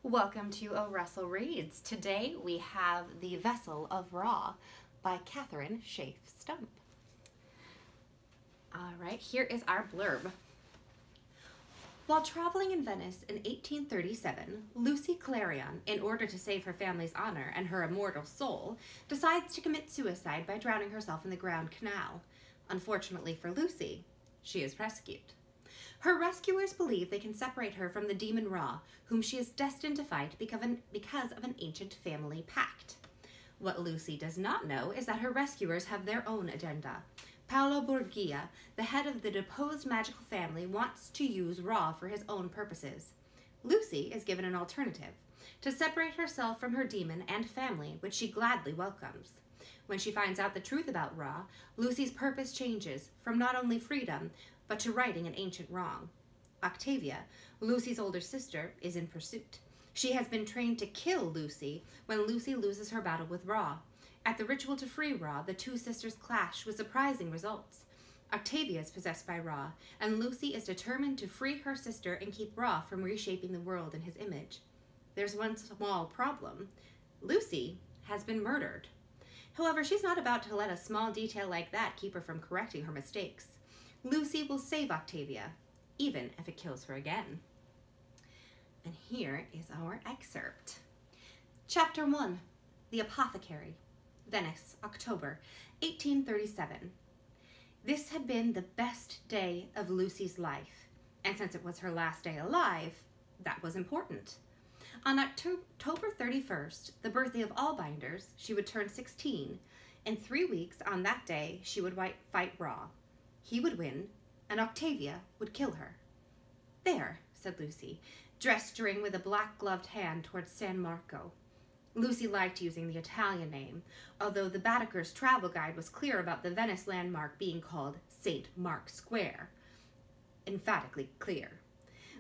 Welcome to O Russell Reads. Today we have The Vessel of Ra by Catherine Schaff Stump. All right, here is our blurb. While traveling in Venice in 1837, Lucy Clarion, in order to save her family's honor and her immortal soul, decides to commit suicide by drowning herself in the Grand Canal. Unfortunately for Lucy, she is rescued. Her rescuers believe they can separate her from the demon Ra, whom she is destined to fight because of an ancient family pact. What Lucy does not know is that her rescuers have their own agenda. Paolo Borgia, the head of the deposed magical family, wants to use Ra for his own purposes. Lucy is given an alternative, to separate herself from her demon and family, which she gladly welcomes. When she finds out the truth about Ra, Lucy's purpose changes from not only freedom, but to righting an ancient wrong. Octavia, Lucy's older sister, is in pursuit. She has been trained to kill Lucy when Lucy loses her battle with Ra. At the ritual to free Ra, the two sisters clash with surprising results. Octavia is possessed by Ra, and Lucy is determined to free her sister and keep Ra from reshaping the world in his image. There's one small problem. Lucy has been murdered. However, she's not about to let a small detail like that keep her from correcting her mistakes. Lucy will save Octavia, even if it kills her again. And here is our excerpt. Chapter 1, The Apothecary, Venice, October, 1837. This had been the best day of Lucy's life, and since it was her last day alive, that was important. On October 31st, the birthday of all binders, she would turn 16. In 3 weeks, on that day, she would fight Ra. He would win, and Octavia would kill her. There, said Lucy, gesturing with a black-gloved hand towards San Marco. Lucy liked using the Italian name, although the Baedeker's travel guide was clear about the Venice landmark being called St. Mark Square. Emphatically clear.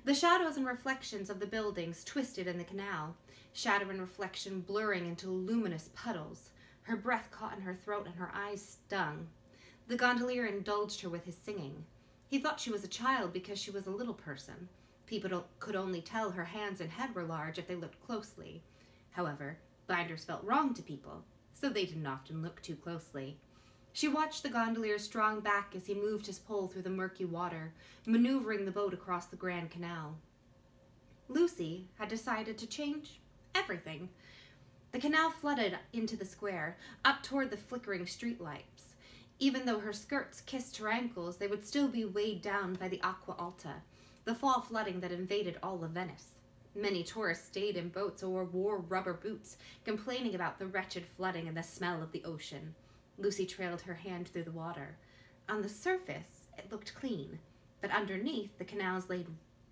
The shadows and reflections of the buildings twisted in the canal, shadow and reflection blurring into luminous puddles. Her breath caught in her throat and her eyes stung. The gondolier indulged her with his singing. He thought she was a child because she was a little person. People could only tell her hands and head were large if they looked closely. However, binders felt wrong to people, so they didn't often look too closely. She watched the gondolier's strong back as he moved his pole through the murky water, maneuvering the boat across the Grand Canal. Lucy had decided to change everything. The canal flooded into the square, up toward the flickering streetlights. Even though her skirts kissed her ankles, they would still be weighed down by the acqua alta, the fall flooding that invaded all of Venice. Many tourists stayed in boats or wore rubber boots, complaining about the wretched flooding and the smell of the ocean. Lucy trailed her hand through the water. On the surface, it looked clean, but underneath, the canals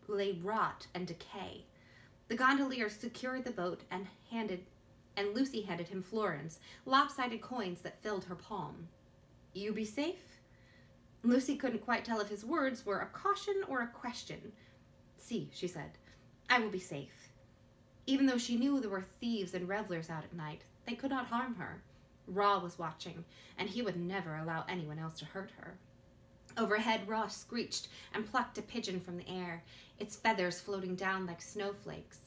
lay rot and decay. The gondolier secured the boat and Lucy handed him florins, lopsided coins that filled her palm. You be safe? Lucy couldn't quite tell if his words were a caution or a question. See, she said, I will be safe. Even though she knew there were thieves and revelers out at night, they could not harm her. Ra was watching, and he would never allow anyone else to hurt her. Overhead, Ra screeched and plucked a pigeon from the air, its feathers floating down like snowflakes.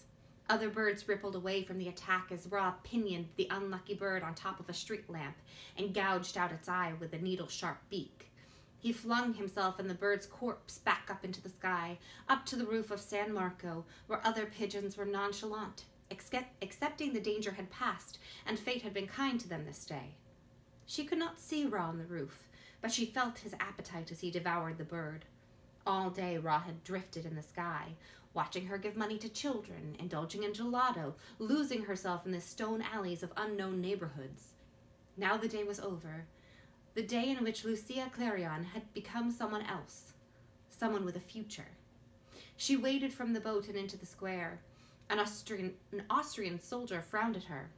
Other birds rippled away from the attack as Ra pinioned the unlucky bird on top of a street lamp and gouged out its eye with a needle-sharp beak. He flung himself and the bird's corpse back up into the sky, up to the roof of San Marco, where other pigeons were nonchalant, accepting the danger had passed and fate had been kind to them this day. She could not see Ra on the roof, but she felt his appetite as he devoured the bird. All day Ra had drifted in the sky, watching her give money to children, indulging in gelato, losing herself in the stone alleys of unknown neighborhoods. Now the day was over, the day in which Lucia Clarion had become someone else, someone with a future. She waded from the boat and into the square. An Austrian soldier frowned at her.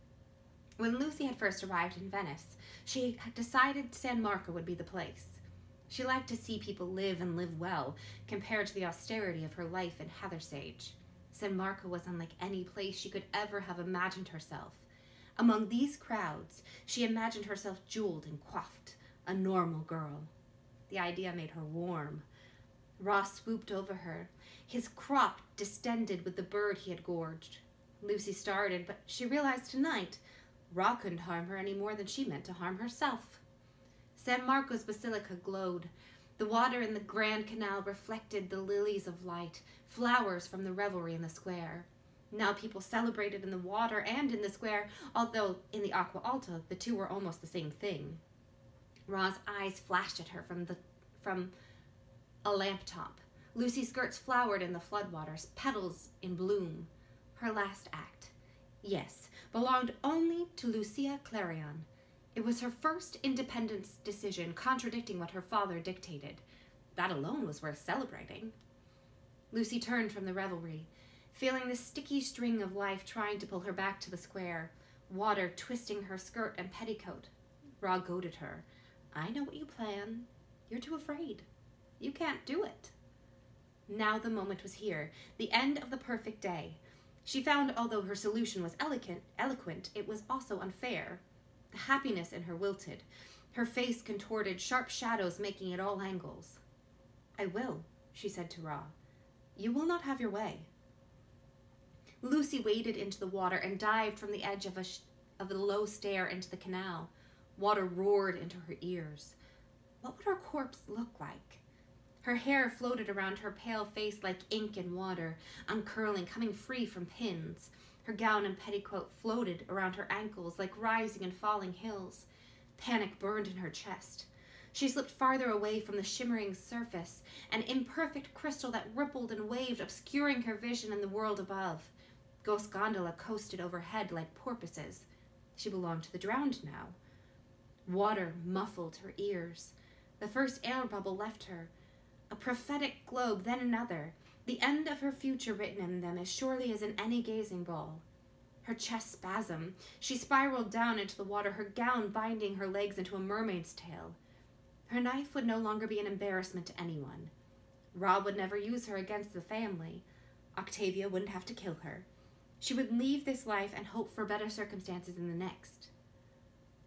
When Lucy had first arrived in Venice, she had decided San Marco would be the place. She liked to see people live and live well, compared to the austerity of her life in Heathersage. San Marco was unlike any place she could ever have imagined herself. Among these crowds, she imagined herself jeweled and coiffed, a normal girl. The idea made her warm. Ra swooped over her, his crop distended with the bird he had gorged. Lucy started, but she realized tonight Ra couldn't harm her any more than she meant to harm herself. San Marco's Basilica glowed. The water in the Grand Canal reflected the lilies of light, flowers from the revelry in the square. Now people celebrated in the water and in the square, although in the Acqua Alta the two were almost the same thing. Ra's eyes flashed at her from a lamp top. Lucy's skirts flowered in the floodwaters, petals in bloom. Her last act, yes, belonged only to Lucia Clarion. It was her first independent decision, contradicting what her father dictated. That alone was worth celebrating. Lucy turned from the revelry, feeling the sticky string of life trying to pull her back to the square, water twisting her skirt and petticoat. Ra goaded her. I know what you plan. You're too afraid. You can't do it. Now the moment was here, the end of the perfect day. She found although her solution was eloquent, it was also unfair. The happiness in her wilted, her face contorted, sharp shadows making at all angles. I will, she said to Ra. You will not have your way. Lucy waded into the water and dived from the edge of a low stair into the canal. Water roared into her ears. What would her corpse look like? Her hair floated around her pale face like ink in water, uncurling, coming free from pins. Her gown and petticoat floated around her ankles like rising and falling hills. Panic burned in her chest. She slipped farther away from the shimmering surface, an imperfect crystal that rippled and waved, obscuring her vision in the world above. Ghost gondola coasted overhead like porpoises. She belonged to the drowned now. Water muffled her ears. The first air bubble left her. A prophetic globe, then another. The end of her future written in them as surely as in any gazing ball. Her chest spasmed. She spiraled down into the water, her gown binding her legs into a mermaid's tail. Her knife would no longer be an embarrassment to anyone. Ra would never use her against the family. Octavia wouldn't have to kill her. She would leave this life and hope for better circumstances in the next.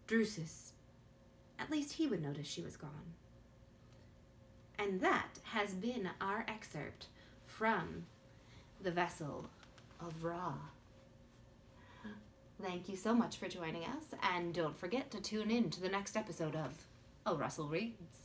Drusus. At least he would notice she was gone. And that has been our excerpt from The Vessel of Ra. Thank you so much for joining us, and don't forget to tune in to the next episode of Oh, Russell Reads.